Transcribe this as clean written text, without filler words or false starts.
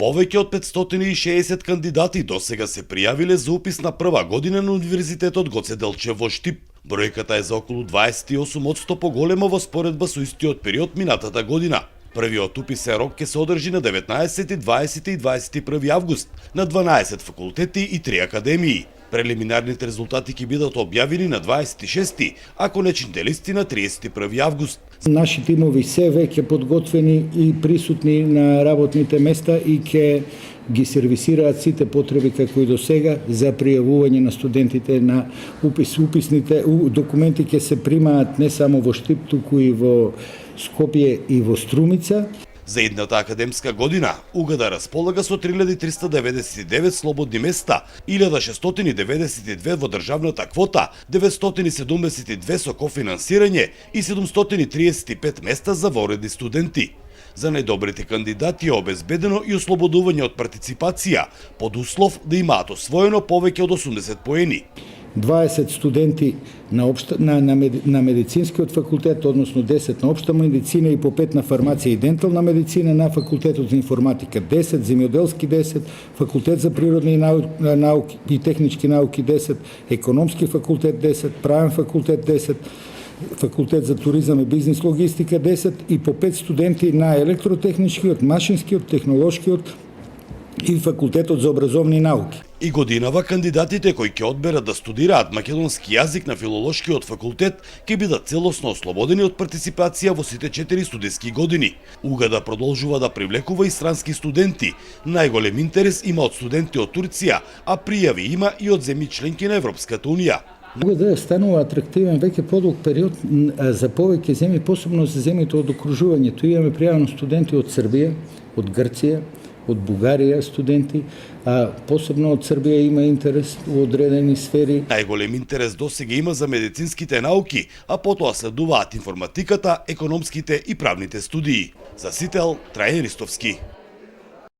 Повеќе од 560 кандидати досега се пријавиле за упис на прва година на Универзитетот Гоце Делчев во Штип. Бројката е за околу 28% поголема во споредба со истиот период минатата година. Првиот уписен рок ќе се одржи на 19, 20 и 21 август на 12 факултети и 3 академии. Прелиминарните резултати ќе бидат објавени на 26, а конечните листи на 31 август. Наши тимови се веќе подготвени и присутни на работните места и ќе ги сервисираат сите потреби како и до сега за пријавување на студентите на упис. Уписните документи ќе се примаат не само во Штип, туку и во Скопје и во Струмица. За едната академска година УГД располага со 3399 слободни места, 1692 во државната квота, 972 со кофинансирање и 735 места за воредни студенти. За најдобрите кандидати е обезбедено и ослободување од партиципација, под услов да имаат освоено повеќе од 80 поени. 20 студенти на медицинскиот факултет, односно 10 на општа медицина и по 5 на фармација и дентална медицина, на факултетот за информатика 10, земјоделски 10, факултет за природни науки и технички науки 10, економски факултет 10, правен факултет 10, факултет за туризам и бизнис логистика 10 и по 5 студенти на електротехничкиот, машинскиот, технолошкиот и факултетот за образовни науки. И годинава кандидатите кои ќе одберат да студираат македонски јазик на филолошкиот факултет ќе бидат целосно ослободени од партиципација во сите 4 студиски години. УГД продолжува да привлекува и странски студенти. Најголем интерес има од студенти од Турција, а пријави има и од земји членки на Европската унија. УГД станува атрактивен веќе подолг период за повеќе земји, посебно за земјите од окружувањето. Имаме пријавено студенти од Србија, од Грција, од Бугарија студенти, а посебно од Србија има интерес во одредени сфери. Најголем интерес досега има за медицинските науки, а потоа следуваат информатиката, економските и правните студии. За Сител, Трајан Ристовски.